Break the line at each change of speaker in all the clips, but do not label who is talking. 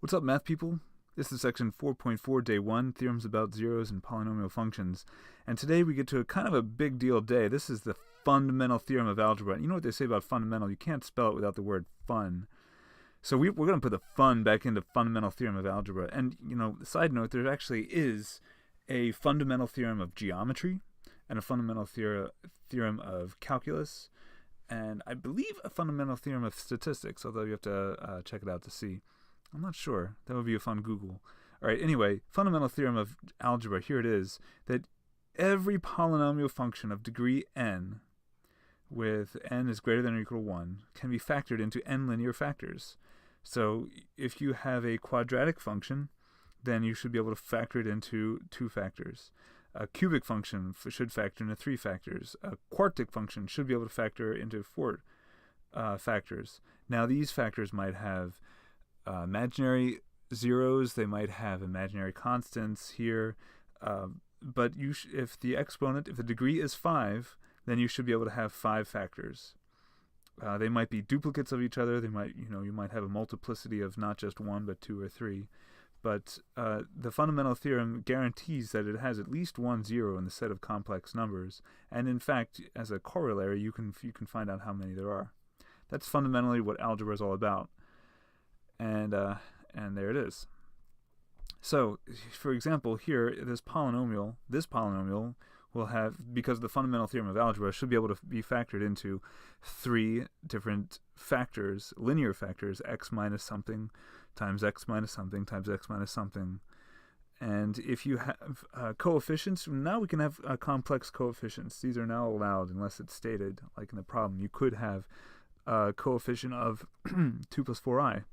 What's up, math people? This is section 4.4, day 1, theorems about zeros and polynomial functions. And today we get to a kind of a big deal day. This is the fundamental theorem of algebra. And you know what they say about fundamental? You can't spell it without the word fun. So we're going to put the fun back into fundamental theorem of algebra. And, you know, side note, there actually is a fundamental theorem of geometry and a fundamental theorem of calculus, and I believe a fundamental theorem of statistics, although you have to check it out to see. I'm not sure. That would be a fun Google. All right, anyway, fundamental theorem of algebra, here it is, that every polynomial function of degree n, with n is greater than or equal to 1, can be factored into n linear factors. So if you have a quadratic function, then you should be able to factor it into 2 factors. A cubic function should factor into 3 factors. A quartic function should be able to factor into 4 factors. Now these factors might have imaginary zeros, they might have imaginary constants here, but if the degree is 5, then you should be able to have 5 factors. They might be duplicates of each other. You might have a multiplicity of not just 1 but 2 or 3. But the fundamental theorem guarantees that it has at least one zero in the set of complex numbers, and in fact, as a corollary, you can find out how many there are. That's fundamentally what algebra is all about. And there it is. So, for example, here, this polynomial will have, because the fundamental theorem of algebra should be able to be factored into 3 different factors, linear factors, x minus something times x minus something times x minus something. And if you have coefficients, now we can have complex coefficients. These are now allowed unless it's stated, like in the problem. You could have a coefficient of 2 plus 4i,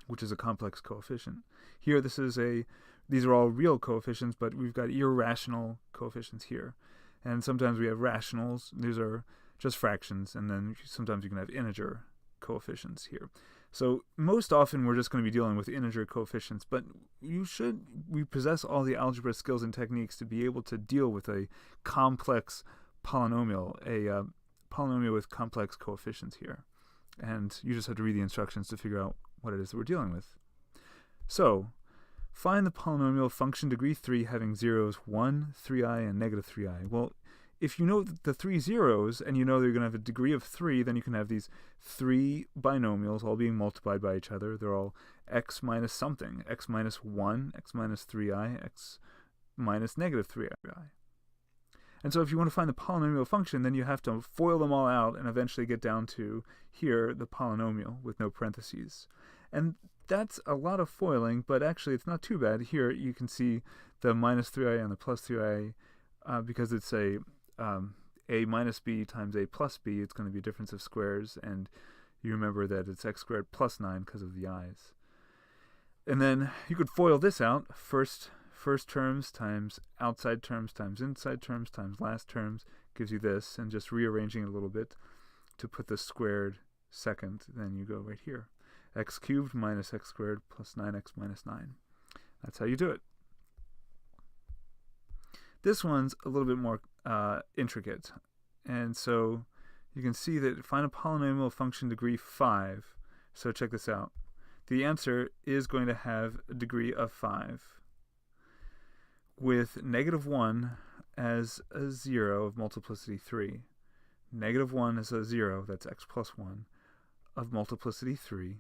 which is a complex coefficient. Here, these are all real coefficients, but we've got irrational coefficients here. And sometimes we have rationals. These are just fractions. And then sometimes you can have integer coefficients here. So most often we're just going to be dealing with integer coefficients, but we possess all the algebra skills and techniques to be able to deal with a complex polynomial, a polynomial with complex coefficients here. And you just have to read the instructions to figure out what it is that we're dealing with. So, find the polynomial function degree 3 having zeros 1, 3i, and negative 3i. Well, if you know the 3 zeros and you know that you're going to have a degree of 3, then you can have these 3 binomials all being multiplied by each other. They're all x minus something, x minus 1, x minus 3i, x minus negative 3i. And so if you want to find the polynomial function, then you have to FOIL them all out and eventually get down to here, the polynomial with no parentheses. And that's a lot of foiling, but actually it's not too bad. Here you can see the minus 3i and the plus 3i, because it's a minus b times a plus b. It's going to be a difference of squares, and you remember that it's x squared plus 9 because of the i's. And then you could FOIL this out. First terms times outside terms times inside terms times last terms gives you this, and just rearranging it a little bit to put the squared second, then you go right here. X cubed minus x squared plus 9x minus 9. That's how you do it. This one's a little bit more intricate. And so you can see that find a polynomial function degree 5. So check this out. The answer is going to have a degree of 5 with negative 1 as a 0 of multiplicity 3. Negative 1 is a 0, that's x plus 1, of multiplicity 3.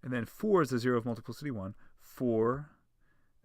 And then 4 is a 0 of multiplicity 1, 4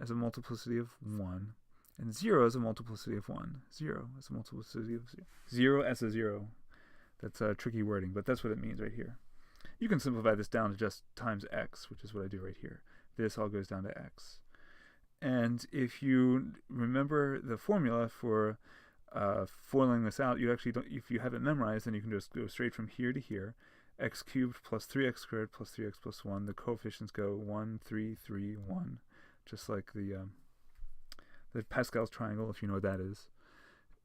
as a multiplicity of 1, and 0 as a multiplicity of 1, 0 as a multiplicity of 0, 0 as a 0. That's tricky wording, but that's what it means right here. You can simplify this down to just times x, which is what I do right here. This all goes down to x. And if you remember the formula for foiling this out, you actually don't. If you have it memorized, then you can just go straight from here to here. X cubed plus 3x squared plus 3x plus 1. The coefficients go 1, 3, 3, 1, just like the Pascal's triangle, if you know what that is.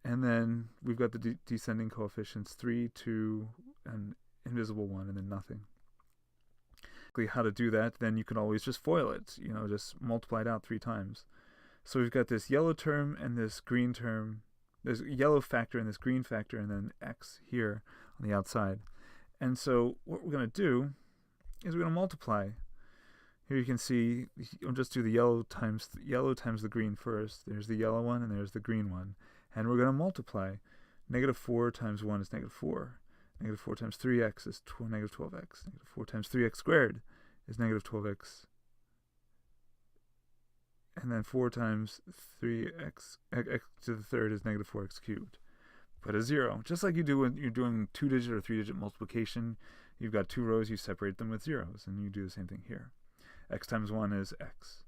And then we've got the descending coefficients, 3, 2, and invisible 1, and then nothing. How to do that, then you can always just FOIL it, just multiply it out 3 times. So we've got this yellow term and this green term, this yellow factor and this green factor, and then x here on the outside. And so what we're going to do is we're going to multiply Here you can see, I'll just do the yellow times the green first. There's the yellow one and there's the green one. And we're going to multiply. Negative 4 times 1 is negative 4. Negative 4 times 3x is negative 12x. Negative 4 times 3x squared is negative 12x. And then 4 times 3x x to the third is negative 4x cubed. Put a 0. Just like you do when you're doing 2-digit or 3-digit multiplication, you've got two rows, you separate them with zeros, and you do the same thing here. X times 1 is x.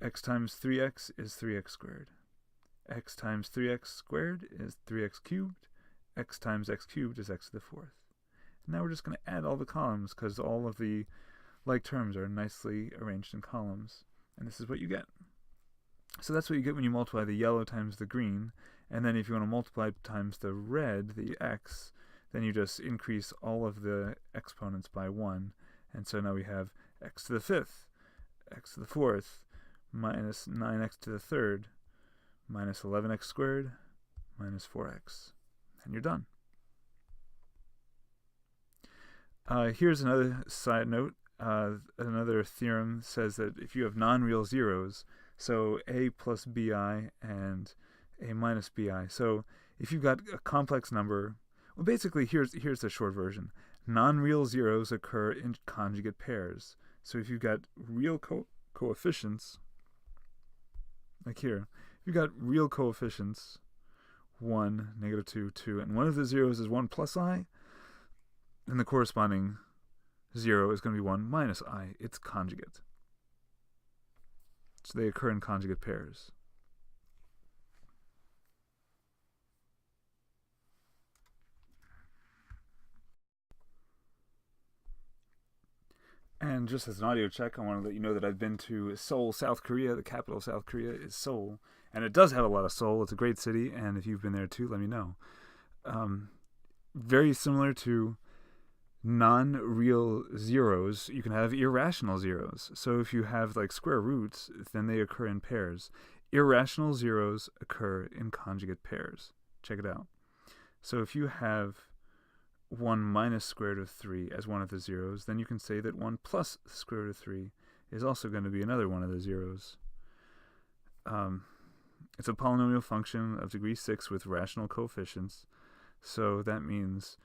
X times 3x is 3x squared. X times 3x squared is 3x cubed. X times x cubed is x to the fourth. Now we're just going to add all the columns because all of the like terms are nicely arranged in columns. And this is what you get. So that's what you get when you multiply the yellow times the green. And then if you want to multiply times the red, the x, then you just increase all of the exponents by 1. And so now we have x to the fifth, x to the fourth, minus 9x to the third, minus 11x squared, minus 4x. And you're done. Here's another side note. Another theorem says that if you have non-real zeros, so a plus bi and a minus bi, so if you've got a complex number, well, basically here's the short version. Non-real zeros occur in conjugate pairs. So if you've got real coefficients, like here, if you've got real coefficients, 1, negative 2, 2, and one of the zeros is 1 plus I, then the corresponding 0 is going to be 1 minus I. It's conjugate. So they occur in conjugate pairs. And just as an audio check, I want to let you know that I've been to Seoul, South Korea. The capital of South Korea is Seoul. And it does have a lot of soul. It's a great city. And if you've been there too, let me know. Very similar to non-real zeros, you can have irrational zeros. So if you have like square roots, then they occur in pairs. Irrational zeros occur in conjugate pairs. Check it out. So if you have 1 minus square root of 3 as one of the zeros, then you can say that 1 plus the square root of 3 is also going to be another one of the zeros. It's a polynomial function of degree 6 with rational coefficients, so that means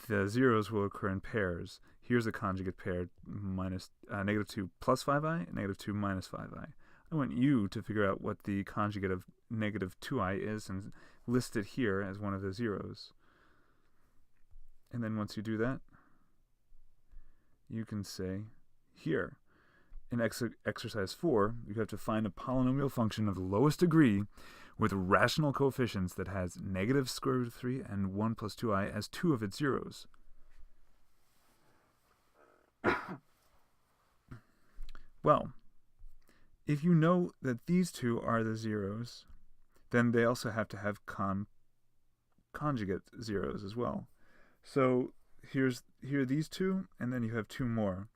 the zeros will occur in pairs. Here's a conjugate pair, minus negative 2 plus 5i, and negative 2 minus 5i. I want you to figure out what the conjugate of negative 2i is and list it here as one of the zeros. And then once you do that, you can say here, in exercise 4, you have to find a polynomial function of the lowest degree with rational coefficients that has negative square root of 3 and 1 plus 2i as two of its zeros. Well, if you know that these two are the zeros, then they also have to have conjugate zeros as well. So here are these two, and then you have two more.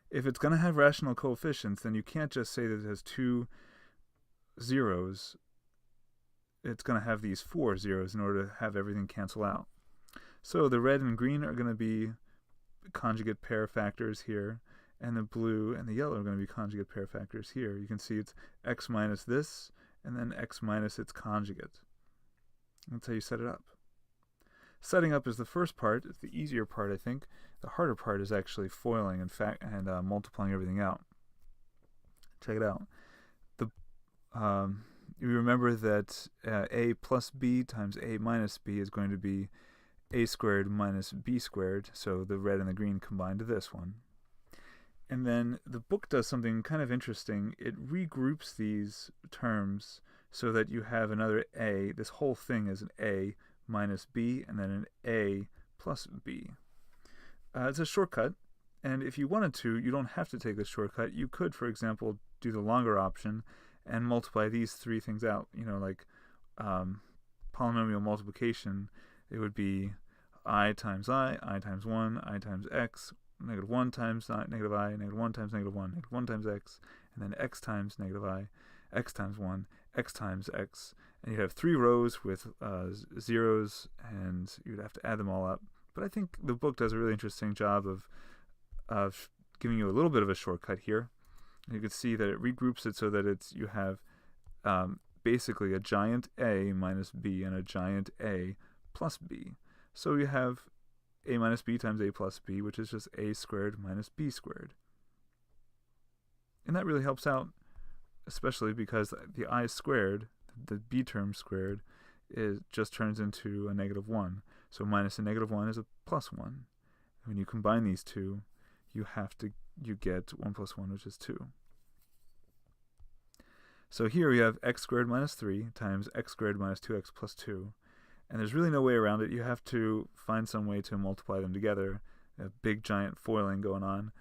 If it's going to have rational coefficients, then you can't just say that it has two zeros. It's going to have these 4 zeros in order to have everything cancel out. So the red and green are going to be conjugate pair factors here, and the blue and the yellow are going to be conjugate pair factors here. You can see it's x minus this, and then x minus its conjugate. That's how you set it up. Setting up is the first part. It's the easier part, I think. The harder part is actually foiling and multiplying everything out. Check it out. You remember that a plus b times a minus b is going to be a squared minus b squared, so the red and the green combine to this one. And then the book does something kind of interesting. It regroups these terms so that you have another a. This whole thing is an a minus b, and then an a plus b. It's a shortcut, and if you wanted to, you don't have to take this shortcut. You could, for example, do the longer option and multiply these three things out. You know, like polynomial multiplication, it would be I times 1, I times x, negative 1 times negative I, negative 1 times negative 1, negative 1 times x, and then x times negative I, x times 1, x times x. And you'd have 3 rows with zeros, and you'd have to add them all up. But I think the book does a really interesting job of giving you a little bit of a shortcut here. You can see that it regroups it so that you have basically a giant A minus B and a giant A plus B. So you have A minus B times A plus B, which is just A squared minus B squared. And that really helps out, especially because the I squared, the B term squared, just turns into a -1. So minus a -1 is a +1. When you combine these two, you get 1 plus 1, which is 2. So here we have x squared minus 3 times x squared minus 2x plus 2. And there's really no way around it. You have to find some way to multiply them together. A big giant foiling going on.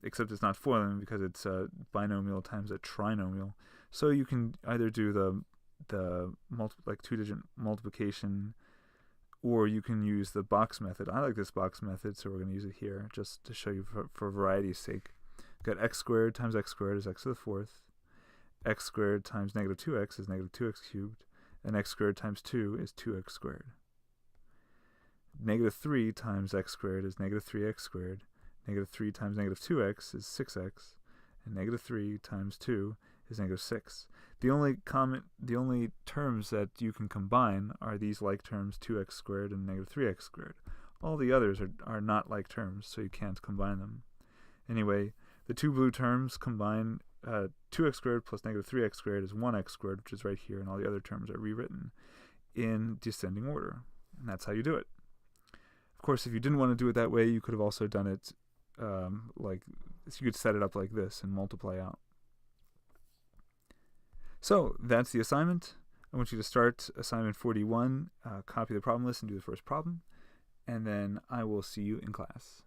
Except it's not foiling because it's a binomial times a trinomial. So you can either do the two-digit multiplication, or you can use the box method. I like this box method, so we're going to use it here just to show you for variety's sake. We've got x squared times x squared is x to the 4th. X squared times -2x is -2x cubed. And x squared times 2 is 2x squared. -3 times x squared is -3x squared. -3 times -2x is 6x. And -3 times 2 is -6. The only terms that you can combine are these like terms 2x squared and -3x squared. All the others are not like terms, so you can't combine them. Anyway, the two blue terms combine 2x squared plus -3x squared is 1x squared, which is right here, and all the other terms are rewritten in descending order. And that's how you do it. Of course, if you didn't want to do it that way, you could have also done it you could set it up like this and multiply out. So that's the assignment. I want you to start assignment 41, copy the problem list and do the first problem, and then I will see you in class.